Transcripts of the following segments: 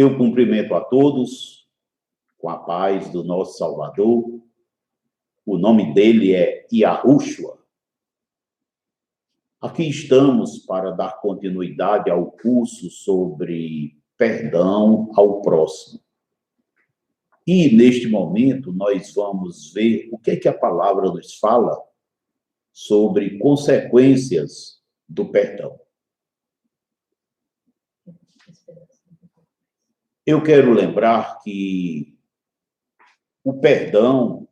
Eu cumprimento a todos com a paz do nosso Salvador. O nome dele é Yahushua. Aqui estamos para dar continuidade ao curso sobre perdão ao próximo. E, neste momento, nós vamos ver o que é que a palavra nos fala sobre consequências do perdão. Eu quero lembrar que o perdão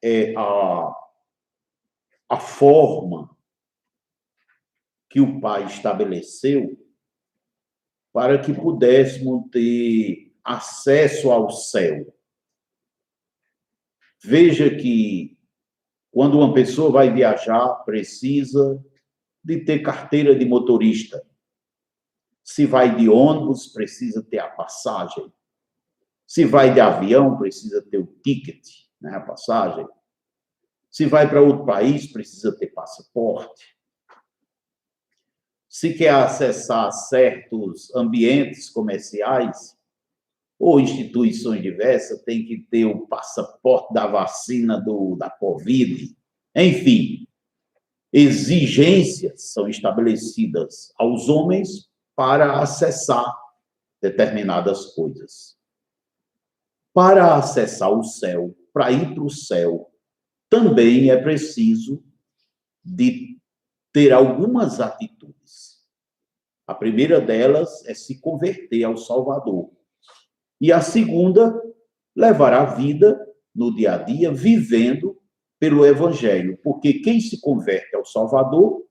é a forma que o Pai estabeleceu para que pudéssemos ter acesso ao céu. Veja que quando uma pessoa vai viajar, precisa de ter carteira de motorista. Se vai de ônibus, precisa ter a passagem. Se vai de avião, precisa ter o ticket, né, a passagem. Se vai para outro país, precisa ter passaporte. Se quer acessar certos ambientes comerciais ou instituições diversas, tem que ter o passaporte da vacina da Covid. Enfim, exigências são estabelecidas aos homens para acessar determinadas coisas. Para acessar o céu, para ir para o céu, também é preciso de ter algumas atitudes. A primeira delas é se converter ao Salvador. E a segunda, levar a vida no dia a dia, vivendo pelo Evangelho. Porque quem se converte ao Salvador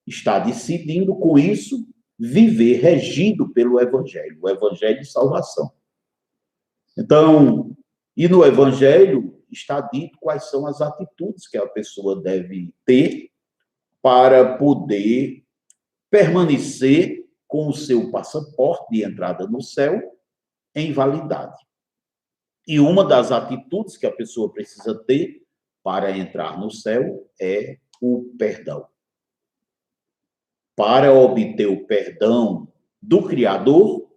está decidindo, com isso, viver regido pelo Evangelho, o Evangelho de salvação. Então, e no Evangelho está dito quais são as atitudes que a pessoa deve ter para poder permanecer com o seu passaporte de entrada no céu em validade. E uma das atitudes que a pessoa precisa ter para entrar no céu é o perdão. Para obter o perdão do Criador,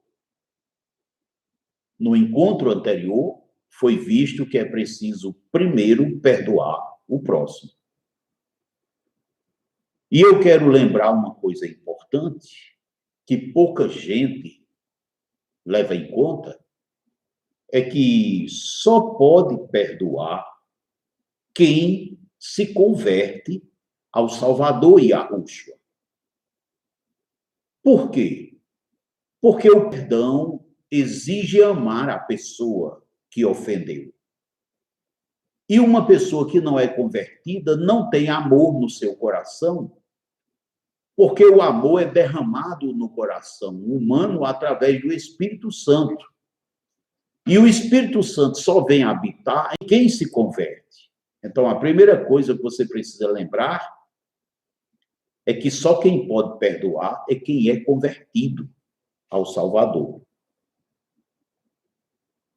no encontro anterior, foi visto que é preciso primeiro perdoar o próximo. E eu quero lembrar uma coisa importante, que pouca gente leva em conta, é que só pode perdoar quem se converte ao Salvador Yahushua. Por quê? Porque o perdão exige amar a pessoa que ofendeu. E uma pessoa que não é convertida não tem amor no seu coração, porque o amor é derramado no coração humano através do Espírito Santo. E o Espírito Santo só vem habitar em quem se converte. Então, a primeira coisa que você precisa lembrar é que só quem pode perdoar é quem é convertido ao Salvador.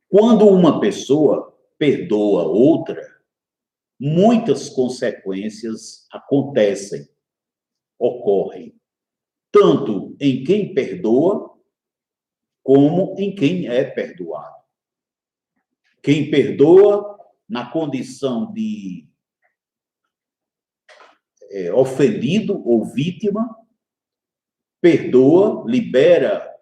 Quando uma pessoa perdoa outra, muitas consequências acontecem, ocorrem, tanto em quem perdoa, como em quem é perdoado. Quem perdoa na condição de ofendido ou vítima, perdoa, libera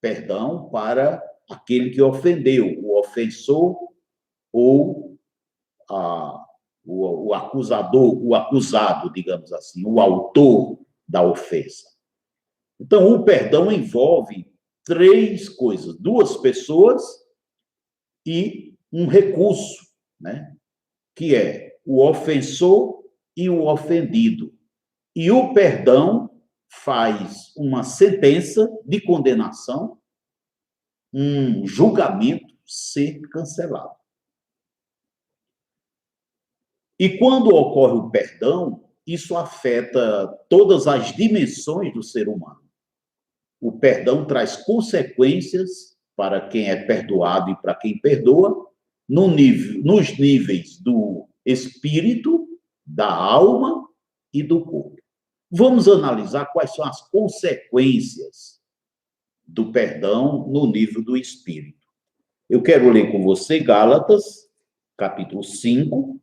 perdão para aquele que ofendeu, o ofensor ou o acusador, o acusado, digamos assim, o autor da ofensa. Então, o perdão envolve três coisas: duas pessoas e um recurso, né? Que é o ofensor e o ofendido. E o perdão faz uma sentença de condenação, um julgamento ser cancelado. E quando ocorre o perdão, isso afeta todas as dimensões do ser humano. O perdão traz consequências para quem é perdoado e para quem perdoa, nos níveis do espírito, da alma e do corpo. Vamos analisar quais são as consequências do perdão no nível do espírito. Eu quero ler com você Gálatas, capítulo 5,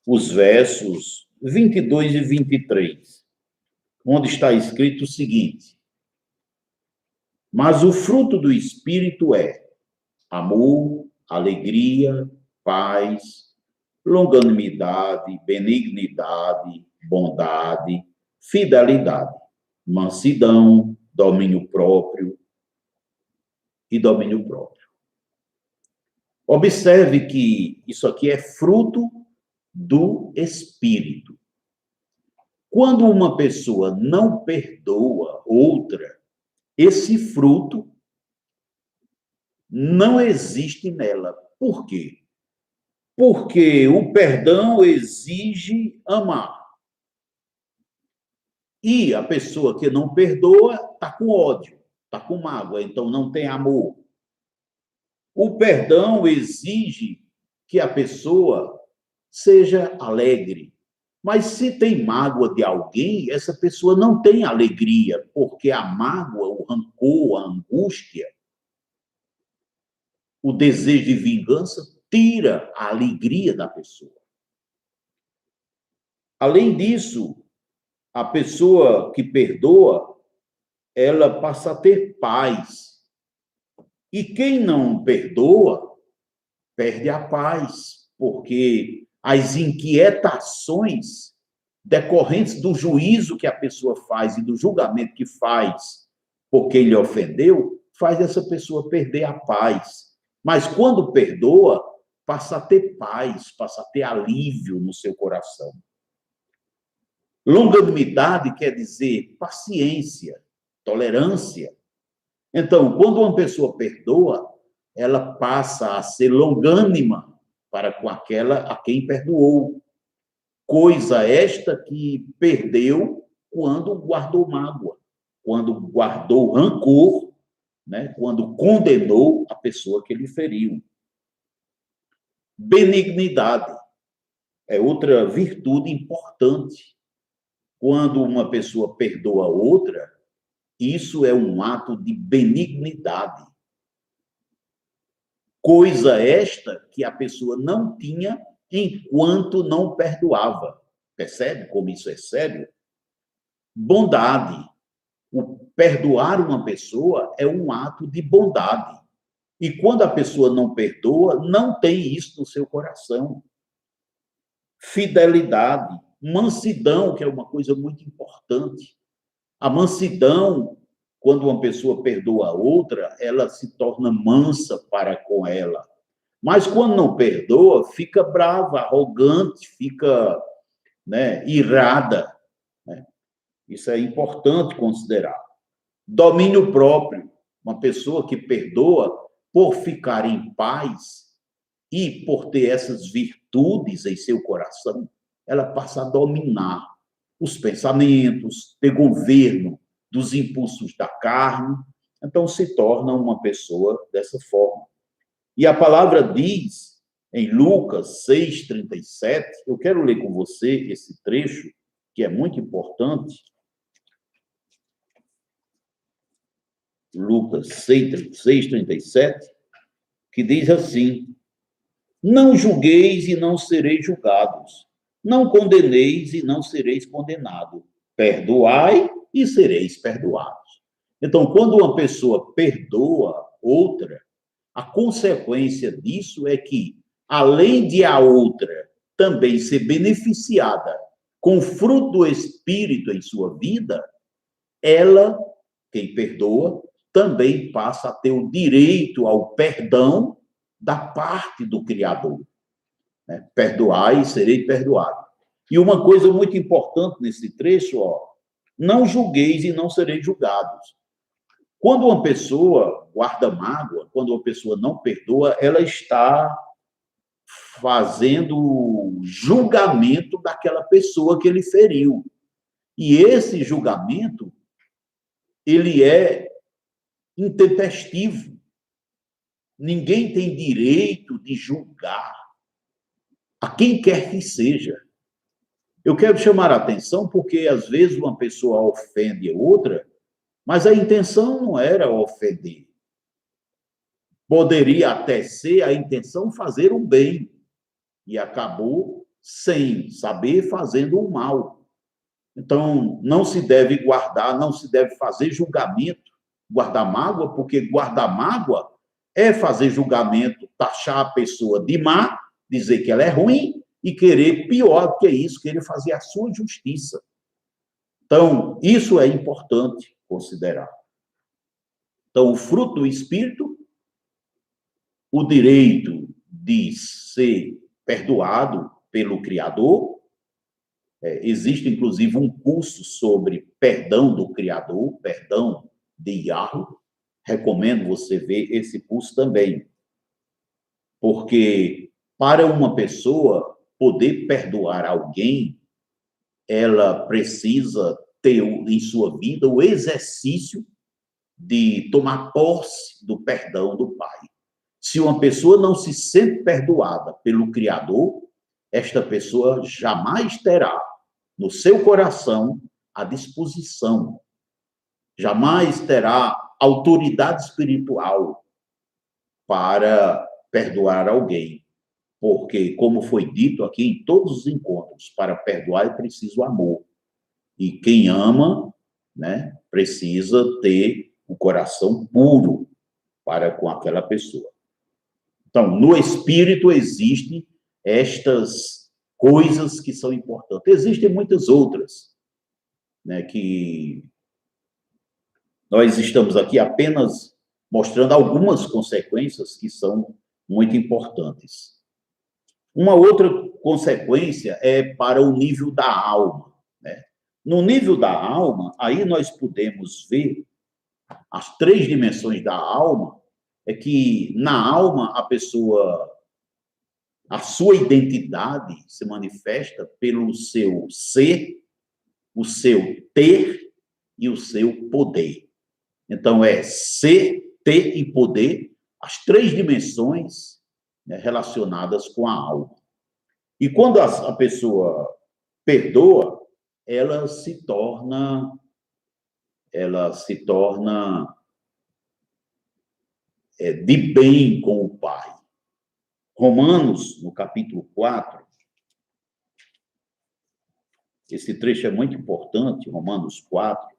os versos 22 e 23, onde está escrito o seguinte: mas o fruto do espírito é amor, alegria, paz, longanimidade, benignidade, bondade, fidelidade, mansidão, domínio próprio e domínio próprio. Observe que isso aqui é fruto do espírito. Quando uma pessoa não perdoa outra, esse fruto não existe nela. Por quê? Porque o perdão exige amar. E a pessoa que não perdoa está com ódio, está com mágoa, então não tem amor. O perdão exige que a pessoa seja alegre. Mas se tem mágoa de alguém, essa pessoa não tem alegria, porque a mágoa, o rancor, a angústia, o desejo de vingança tira a alegria da pessoa. Além disso, a pessoa que perdoa, ela passa a ter paz. E quem não perdoa, perde a paz, porque as inquietações decorrentes do juízo que a pessoa faz e do julgamento que faz por quem lhe ofendeu, faz essa pessoa perder a paz. Mas quando perdoa, passa a ter paz, passa a ter alívio no seu coração. Longanimidade quer dizer paciência, tolerância. Então, quando uma pessoa perdoa, ela passa a ser longânima para com aquela a quem perdoou. Coisa esta que perdeu quando guardou mágoa, quando guardou rancor, né? Quando condenou a pessoa que lhe feriu. Benignidade é outra virtude importante. Quando uma pessoa perdoa outra, isso é um ato de benignidade. Coisa esta que a pessoa não tinha enquanto não perdoava. Percebe como isso é sério? Bondade. O perdoar uma pessoa é um ato de bondade. E quando a pessoa não perdoa, não tem isso no seu coração. Fidelidade, mansidão, que é uma coisa muito importante. A mansidão, quando uma pessoa perdoa a outra, ela se torna mansa para com ela. Mas quando não perdoa, fica brava, arrogante, fica, né, irada. Né? Isso é importante considerar. Domínio próprio. Uma pessoa que perdoa por ficar em paz e por ter essas virtudes em seu coração, ela passa a dominar os pensamentos, ter governo dos impulsos da carne, então se torna uma pessoa dessa forma. E a palavra diz, em Lucas 6,37, eu quero ler com você esse trecho, que é muito importante. Lucas 6,37, que diz assim: não julgueis e não sereis julgados, não condeneis e não sereis condenados, perdoai e sereis perdoados. Então, quando uma pessoa perdoa outra, a consequência disso é que, além de a outra também ser beneficiada com o fruto do Espírito em sua vida, ela, quem perdoa, também passa a ter o direito ao perdão da parte do Criador. Né? Perdoai e serei perdoado. E uma coisa muito importante nesse trecho, não julgueis e não sereis julgados. Quando uma pessoa guarda mágoa, quando uma pessoa não perdoa, ela está fazendo julgamento daquela pessoa que ele feriu. E esse julgamento, ele é intempestivo. Ninguém tem direito de julgar a quem quer que seja. Eu quero chamar a atenção porque, às vezes, uma pessoa ofende a outra Mas a intenção não era ofender. Poderia até ser a intenção fazer o bem, e acabou, sem saber, fazendo o mal. Então, não se deve guardar, não se deve fazer julgamento, guardar mágoa, porque guardar mágoa é fazer julgamento, taxar a pessoa de má, dizer que ela é ruim e querer pior do que isso, querer fazer a sua justiça. Então, isso é importante considerar. Então, o fruto do Espírito, o direito de ser perdoado pelo Criador. Existe, inclusive, um curso sobre perdão do Criador, perdão de Yahweh. Recomendo você ver esse curso também. Porque para uma pessoa poder perdoar alguém, ela precisa ter em sua vida o exercício de tomar posse do perdão do Pai. Se uma pessoa não se sente perdoada pelo Criador, esta pessoa jamais terá no seu coração a disposição, jamais terá autoridade espiritual para perdoar alguém. Porque, como foi dito aqui em todos os encontros, para perdoar é preciso amor. E quem ama, né, precisa ter o coração puro para com aquela pessoa. Então, no espírito existem estas coisas que são importantes. Existem muitas outras, né, que nós estamos aqui apenas mostrando algumas consequências que são muito importantes. Uma outra consequência é para o nível da alma, né? No nível da alma, aí nós podemos ver as 3 dimensões da alma, é que na alma a pessoa, a sua identidade se manifesta pelo seu ser, o seu ter e o seu poder. Então, é ser, ter e poder, as 3 dimensões, né, relacionadas com a alma. E quando a pessoa perdoa, ela se torna de bem com o Pai. Romanos, no capítulo 4, esse trecho é muito importante, Romanos 4,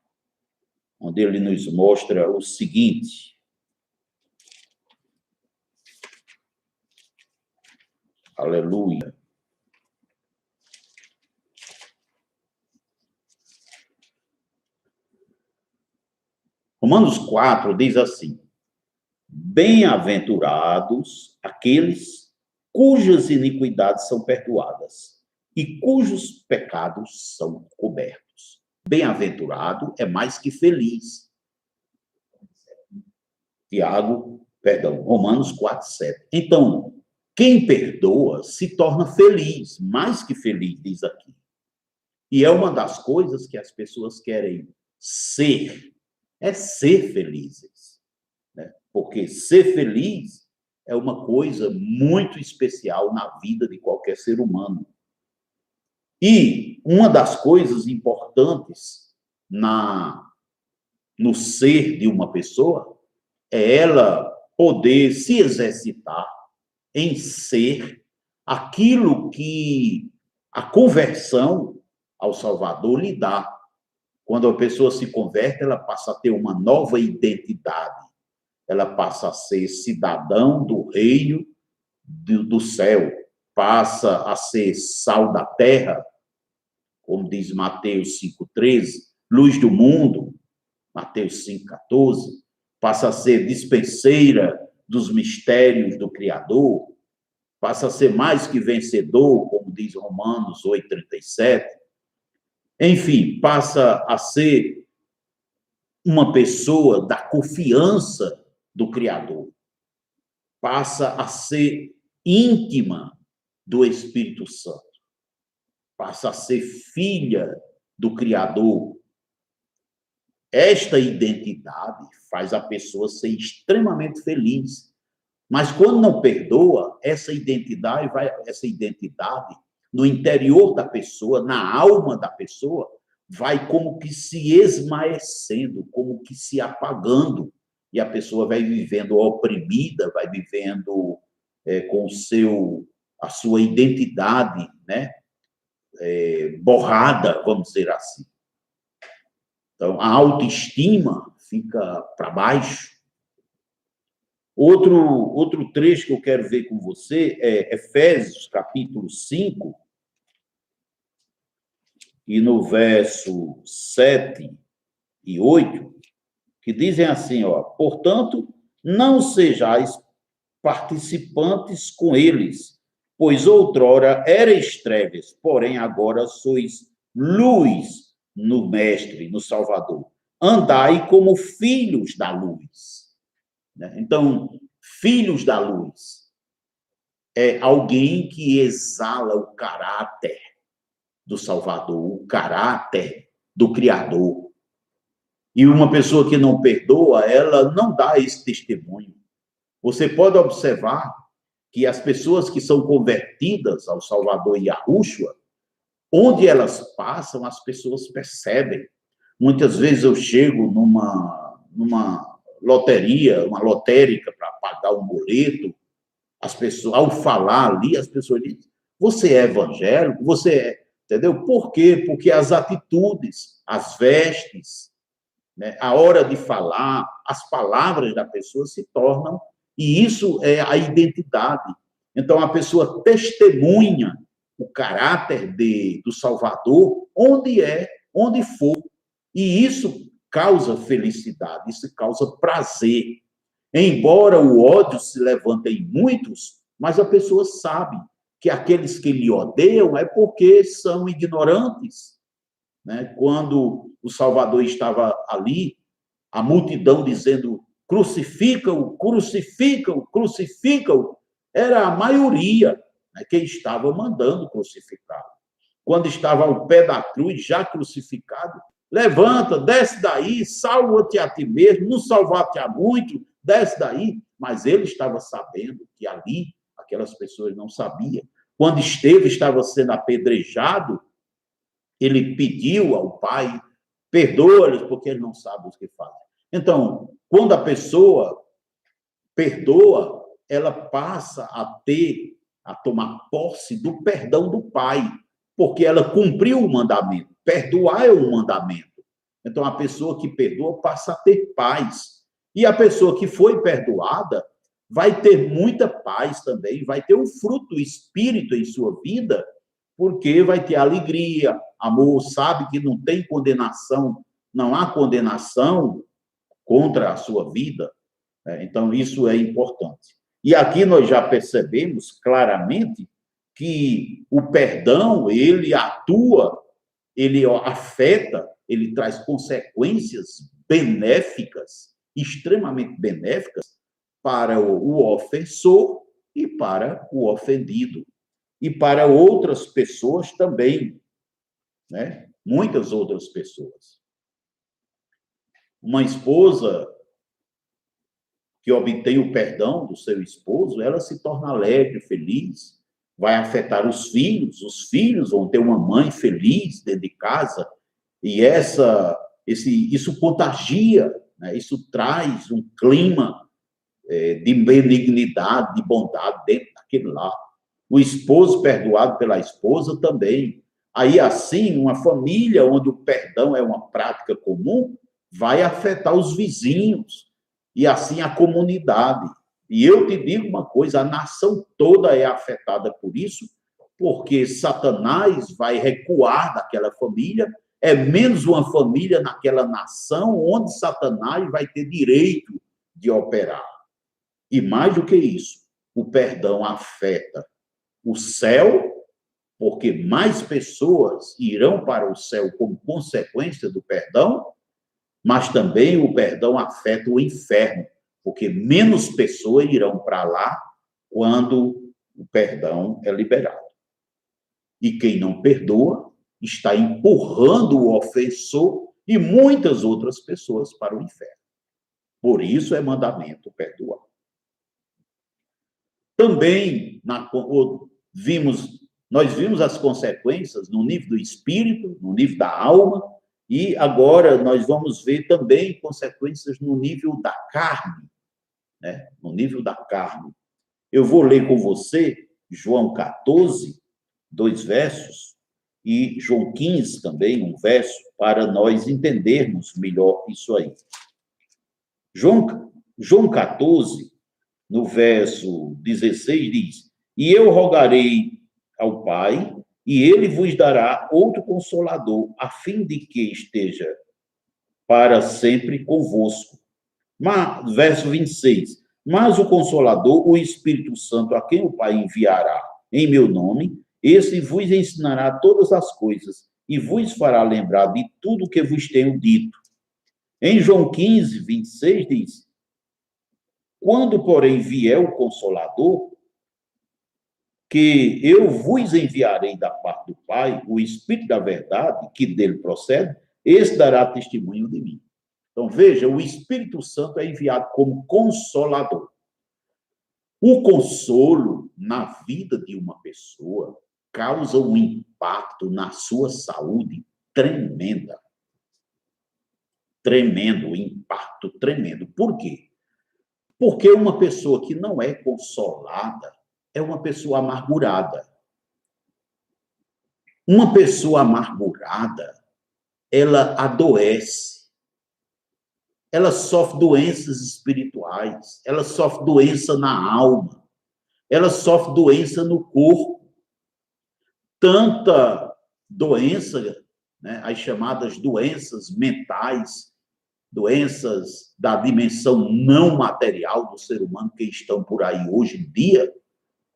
onde ele nos mostra o seguinte: aleluia. Romanos 4 diz assim: bem-aventurados aqueles cujas iniquidades são perdoadas e cujos pecados são cobertos. Bem-aventurado é mais que feliz. Romanos 4, 7. Então, quem perdoa se torna feliz, mais que feliz, diz aqui. E é uma das coisas que as pessoas querem ser, é ser felizes, né? Porque ser feliz é uma coisa muito especial na vida de qualquer ser humano. E uma das coisas importantes no ser de uma pessoa é ela poder se exercitar em ser aquilo que a conversão ao Salvador lhe dá. Quando a pessoa se converte, ela passa a ter uma nova identidade. Ela passa a ser cidadão do reino do céu, passa a ser sal da terra, como diz Mateus 5,13, luz do mundo, Mateus 5,14, passa a ser dispenseira dos mistérios do Criador, passa a ser mais que vencedor, como diz Romanos 8,37. Enfim, passa a ser uma pessoa da confiança do Criador, passa a ser íntima do Espírito Santo, passa a ser filha do Criador. Esta identidade faz a pessoa ser extremamente feliz. Mas quando não perdoa, essa identidade no interior da pessoa, na alma da pessoa, vai como que se esmaecendo, como que se apagando, e a pessoa vai vivendo oprimida, vai vivendo com a sua identidade, né, borrada, vamos dizer assim. Então, a autoestima fica para baixo. Outro trecho que eu quero ver com você é Efésios, capítulo 5, e no verso 7 e 8, que dizem assim, ó: portanto, não sejais participantes com eles, pois outrora erais trevas, porém agora sois luz no Mestre, no Salvador. Andai como filhos da luz. Então, filhos da luz é alguém que exala o caráter do Salvador, o caráter do Criador. E uma pessoa que não perdoa, ela não dá esse testemunho. Você pode observar que as pessoas que são convertidas ao Salvador Yahushua, onde elas passam, as pessoas percebem. Muitas vezes eu chego numa loteria, uma lotérica para pagar um boleto, as pessoas, ao falar ali, as pessoas dizem: você é evangélico? Você é... Entendeu? Por quê? Porque as atitudes, as vestes, né, a hora de falar, as palavras da pessoa se tornam, e isso é a identidade. Então, a pessoa testemunha o caráter do Salvador onde for, e isso causa felicidade, isso causa prazer. Embora o ódio se levante em muitos, mas a pessoa sabe que aqueles que lhe odeiam é porque são ignorantes, né? Quando o Salvador estava ali, a multidão dizendo: crucifica-o, crucifica-o, crucifica-o, era a maioria, né, que estava mandando crucificá-lo. Quando estava ao pé da cruz, já crucificado: levanta, desce daí, salva-te a ti mesmo, não salvar-te a muito, desce daí. Mas ele estava sabendo que ali, aquelas pessoas não sabiam. Quando Estevão estava sendo apedrejado, ele pediu ao Pai: perdoa-lhes, porque eles não sabem o que fazem. Então, quando a pessoa perdoa, ela passa a tomar posse do perdão do Pai, porque ela cumpriu o mandamento. Perdoar é um mandamento. Então, a pessoa que perdoa passa a ter paz. E a pessoa que foi perdoada vai ter muita paz também, vai ter um fruto do Espírito em sua vida, porque vai ter alegria, amor, sabe que não tem condenação, não há condenação contra a sua vida. Então, isso é importante. E aqui nós já percebemos claramente que o perdão, ele atua, ele afeta, ele traz consequências benéficas, extremamente benéficas, para o ofensor e para o ofendido. E para outras pessoas também, né? Muitas outras pessoas. Uma esposa que obtém o perdão do seu esposo, ela se torna alegre, feliz, vai afetar os filhos vão ter uma mãe feliz dentro de casa, e isso contagia, né? Isso traz um clima de benignidade, de bondade dentro daquele lar. O esposo perdoado pela esposa também. Aí, assim, uma família onde o perdão é uma prática comum, vai afetar os vizinhos, e assim a comunidade. E eu te digo uma coisa: a nação toda é afetada por isso, porque Satanás vai recuar daquela família, é menos uma família naquela nação onde Satanás vai ter direito de operar. E mais do que isso, o perdão afeta o céu, porque mais pessoas irão para o céu como consequência do perdão, mas também o perdão afeta o inferno, porque menos pessoas irão para lá quando o perdão é liberado. E quem não perdoa está empurrando o ofensor e muitas outras pessoas para o inferno. Por isso é mandamento perdoar. Também nós vimos as consequências no nível do espírito, no nível da alma, E agora nós vamos ver também consequências no nível da carne, né? No nível da carne. Eu vou ler com você João 14, 2 versos, e João 15 também, um verso, para nós entendermos melhor isso aí. João 14, no verso 16, diz: E eu rogarei ao Pai, e ele vos dará outro Consolador, a fim de que esteja para sempre convosco. Verso 26. Mas o Consolador, o Espírito Santo, a quem o Pai enviará em meu nome, esse vos ensinará todas as coisas e vos fará lembrar de tudo que vos tenho dito. Em João 15, 26, diz: Quando, porém, vier o Consolador, que eu vos enviarei da parte do Pai, o Espírito da verdade, que dele procede, esse dará testemunho de mim. Então, veja, o Espírito Santo é enviado como consolador. O consolo na vida de uma pessoa causa um impacto na sua saúde tremenda. Tremendo, impacto tremendo. Por quê? Porque uma pessoa que não é consolada é uma pessoa amargurada. Uma pessoa amargurada, ela adoece. Ela sofre doenças espirituais, ela sofre doença na alma, ela sofre doença no corpo. Tanta doença, né, as chamadas doenças mentais, doenças da dimensão não material do ser humano que estão por aí hoje em dia,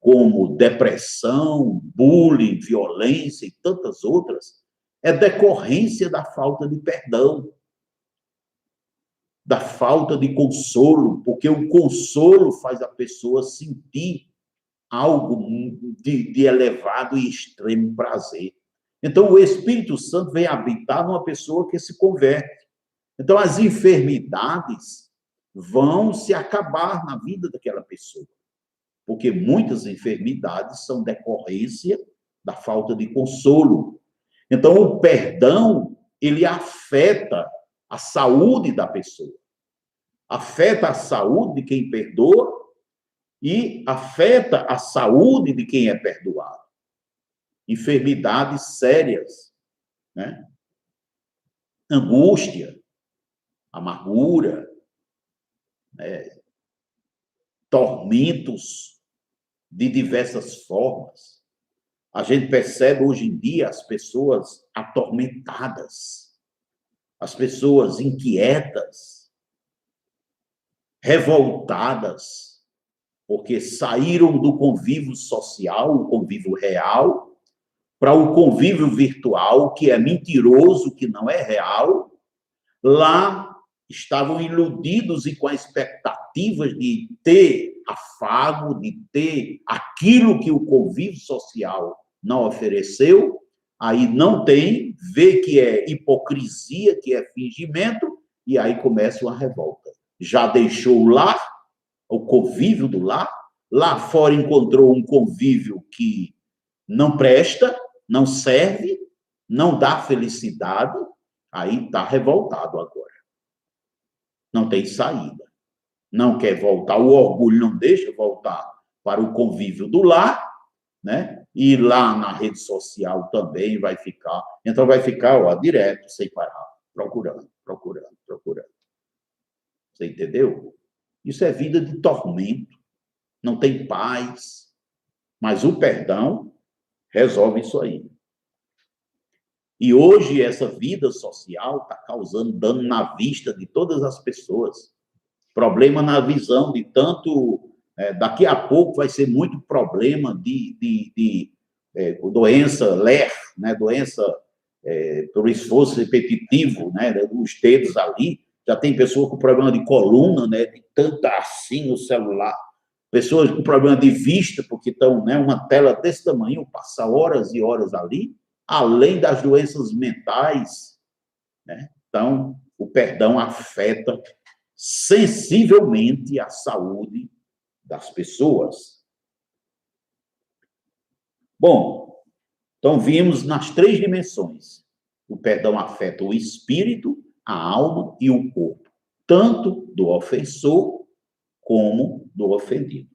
como depressão, bullying, violência e tantas outras, é decorrência da falta de perdão, da falta de consolo, porque o consolo faz a pessoa sentir algo de elevado e extremo prazer. Então, o Espírito Santo vem habitar numa pessoa que se converte. Então, as enfermidades vão se acabar na vida daquela pessoa, porque muitas enfermidades são decorrência da falta de consolo. Então, o perdão, ele afeta a saúde da pessoa, afeta a saúde de quem perdoa e afeta a saúde de quem é perdoado. Enfermidades sérias, né? Angústia, amargura, né? Tormentos de diversas formas. A gente percebe hoje em dia as pessoas atormentadas, as pessoas inquietas, revoltadas, porque saíram do convívio social, o convívio real, para o convívio virtual, que é mentiroso, que não é real. Lá estavam iludidos e com a expectativa de ter afago, de ter aquilo que o convívio social não ofereceu, aí não tem, vê que é hipocrisia, que é fingimento, e aí começa uma revolta. Já deixou o lar, o convívio do lar, lá fora encontrou um convívio que não presta, não serve, não dá felicidade, aí está revoltado agora. Não tem saída. Não quer voltar, o orgulho não deixa voltar para o convívio do lar, né? E lá na rede social também vai ficar. Então vai ficar, ó, direto, sem parar, procurando. Você entendeu? Isso é vida de tormento. Não tem paz. Mas o perdão resolve isso aí. E hoje essa vida social está causando dano na vista de todas as pessoas. Problema na visão de tanto... daqui a pouco vai ser muito problema de doença LER, né? Doença por esforço repetitivo, né? Os dedos ali. Já tem pessoa com problema de coluna, né? De tanta assim no celular. Pessoas com problema de vista, porque estão, né, uma tela desse tamanho, passa horas e horas ali, além das doenças mentais, né? Então, o perdão afeta sensivelmente a saúde das pessoas. Bom, então vimos nas 3 dimensões. O perdão afeta o espírito, a alma e o corpo, tanto do ofensor como do ofendido.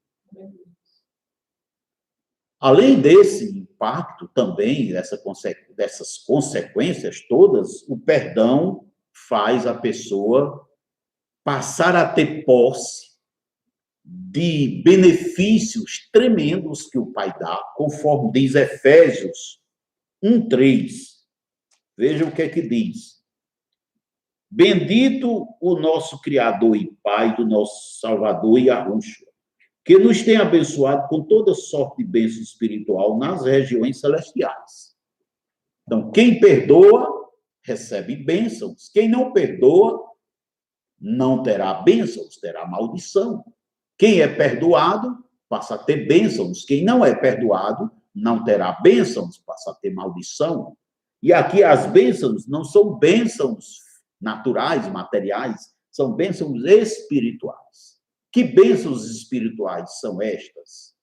Além desse impacto também, dessas consequências todas, o perdão faz a pessoa passar a ter posse de benefícios tremendos que o Pai dá, conforme diz Efésios 1:3. Veja o que é que diz. Bendito o nosso Criador e Pai do nosso Salvador Yahushua, que nos tem abençoado com toda sorte de bênção espiritual nas regiões celestiais. Então, quem perdoa, recebe bênçãos. Quem não perdoa, não terá bênçãos, terá maldição. Quem é perdoado, passa a ter bênçãos. Quem não é perdoado, não terá bênçãos, passa a ter maldição. E aqui as bênçãos não são bênçãos naturais, materiais, são bênçãos espirituais. Que bênçãos espirituais são estas?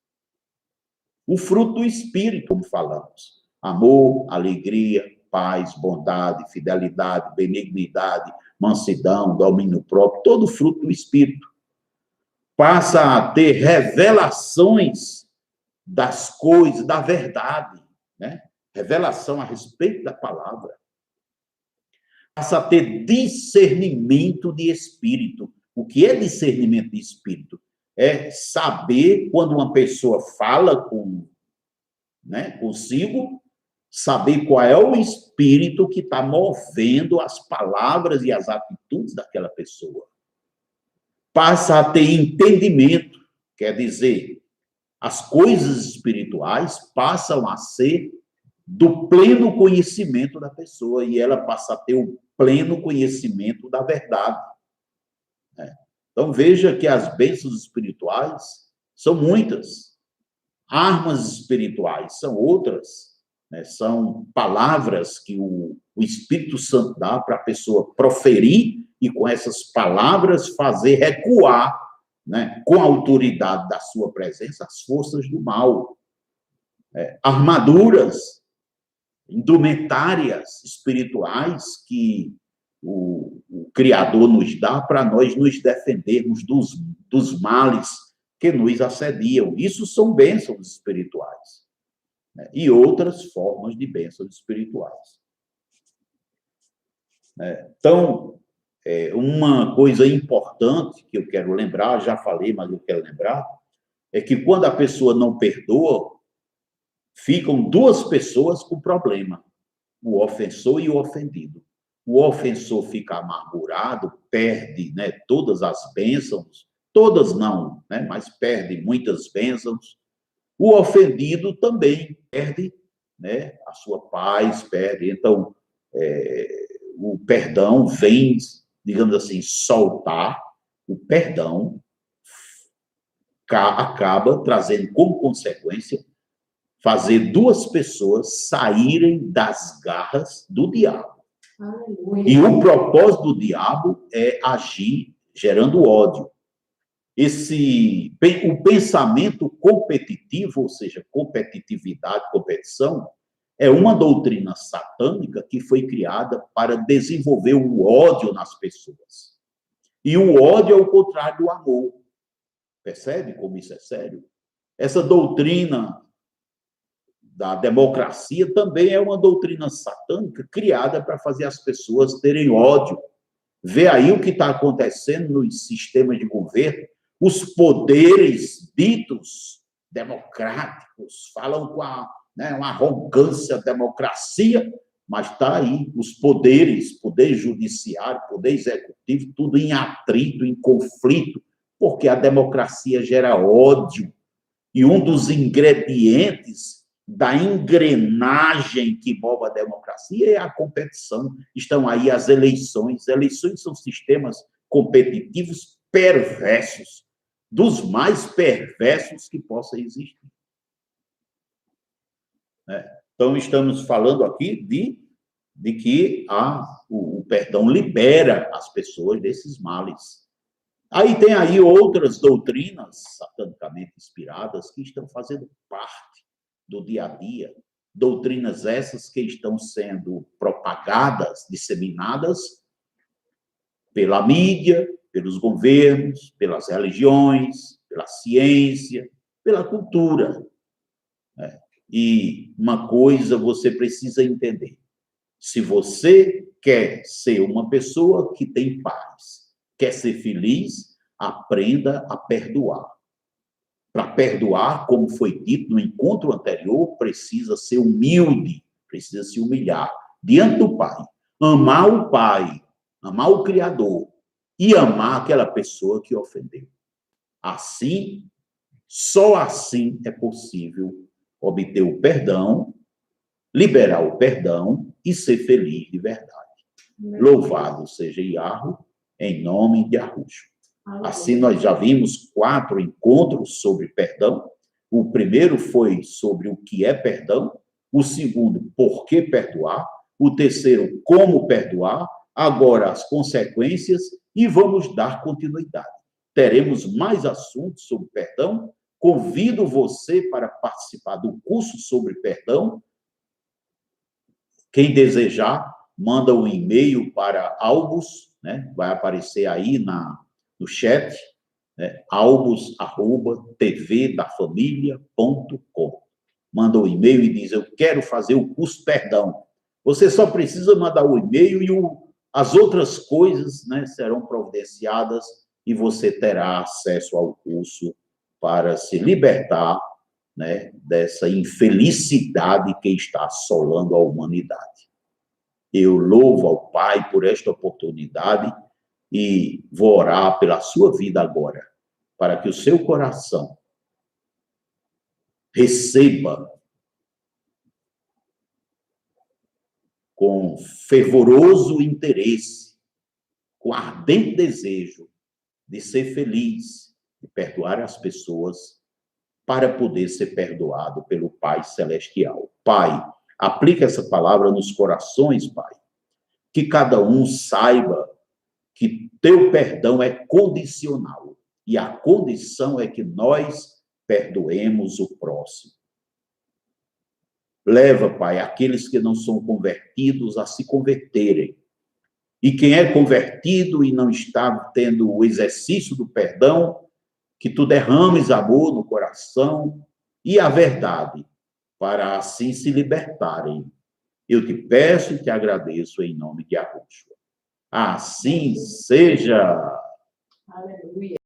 O fruto do Espírito, como falamos. Amor, alegria, paz, bondade, fidelidade, benignidade, mansidão, domínio próprio, todo fruto do Espírito. Passa a ter revelações das coisas, da verdade, né? Revelação a respeito da palavra. Passa a ter discernimento de espírito. O que é discernimento de espírito? É saber quando uma pessoa fala consigo, saber qual é o espírito que está movendo as palavras e as atitudes daquela pessoa. Passa a ter entendimento, quer dizer, as coisas espirituais passam a ser do pleno conhecimento da pessoa e ela passa a ter o pleno conhecimento da verdade. Então, veja que as bênçãos espirituais são muitas. Armas espirituais são outras, né? São palavras que o Espírito Santo dá para a pessoa proferir e, com essas palavras, fazer recuar, né, com a autoridade da sua presença, as forças do mal. Armaduras, indumentárias espirituais que o Criador nos dá para nós nos defendermos dos males que nos assediam. Isso são bênçãos espirituais, né? E outras formas de bênçãos espirituais. Então, uma coisa importante que eu quero lembrar, já falei, mas eu quero lembrar, é que quando a pessoa não perdoa, ficam duas pessoas com problema, o ofensor e o ofendido. O ofensor fica amargurado, perde, né, todas as bênçãos, todas não, né, mas perde muitas bênçãos. O ofendido também perde, né, a sua paz, perde. Então, o perdão vem, digamos assim, soltar. O perdão acaba trazendo como consequência fazer duas pessoas saírem das garras do diabo. Aleluia. E o propósito do diabo é agir gerando ódio. O pensamento competitivo, ou seja, competitividade, competição, é uma doutrina satânica que foi criada para desenvolver o ódio nas pessoas. E o ódio é o contrário do amor. Percebe como isso é sério? Essa doutrina da democracia também é uma doutrina satânica criada para fazer as pessoas terem ódio. Vê aí o que está acontecendo nos sistemas de governo. Os poderes ditos democráticos falam com uma arrogância democracia, mas está aí os poderes, poder judiciário, poder executivo, tudo em atrito, em conflito, porque a democracia gera ódio. E um dos ingredientes da engrenagem que move a democracia é a competição. Estão aí as eleições. Eleições são sistemas competitivos perversos, dos mais perversos que possa existir. Então, estamos falando aqui de que o perdão libera as pessoas desses males. Aí tem aí outras doutrinas satanicamente inspiradas que estão fazendo parte do dia a dia doutrinas essas que estão sendo propagadas, disseminadas pela mídia, pelos governos, pelas religiões, pela ciência, pela cultura. E uma coisa você precisa entender: se você quer ser uma pessoa que tem paz, quer ser feliz, aprenda a perdoar. Para perdoar, como foi dito no encontro anterior, precisa ser humilde, precisa se humilhar diante do Pai. Amar o Pai, amar o Criador e amar aquela pessoa que ofendeu. Assim, só assim é possível obter o perdão, liberar o perdão e ser feliz de verdade. Louvado seja Yahweh, em nome de Yahushua. Assim, nós já vimos 4 encontros sobre perdão. O primeiro foi sobre o que é perdão. O segundo, por que perdoar. O terceiro, como perdoar. Agora, as consequências. E vamos dar continuidade. Teremos mais assuntos sobre perdão. Convido você para participar do curso sobre perdão. Quem desejar, manda um e-mail para Albus, né? Vai aparecer aí no chat, né? albus@tvdafamilia.com. Manda um e-mail e diz: eu quero fazer o curso perdão. Você só precisa mandar o e-mail e as outras coisas, né, serão providenciadas e você terá acesso ao curso para se libertar, né, dessa infelicidade que está assolando a humanidade. Eu louvo ao Pai por esta oportunidade e vou orar pela sua vida agora, para que o seu coração receba com fervoroso interesse, com ardente desejo de ser feliz, de perdoar as pessoas, para poder ser perdoado pelo Pai Celestial. Pai, aplica essa palavra nos corações, Pai, que cada um saiba que teu perdão é condicional, e a condição é que nós perdoemos o próximo. Leva, Pai, aqueles que não são convertidos a se converterem. E quem é convertido e não está tendo o exercício do perdão, que tu derrames amor no coração e a verdade, para assim se libertarem. Eu te peço e te agradeço em nome de Yahushua. Assim seja. Aleluia.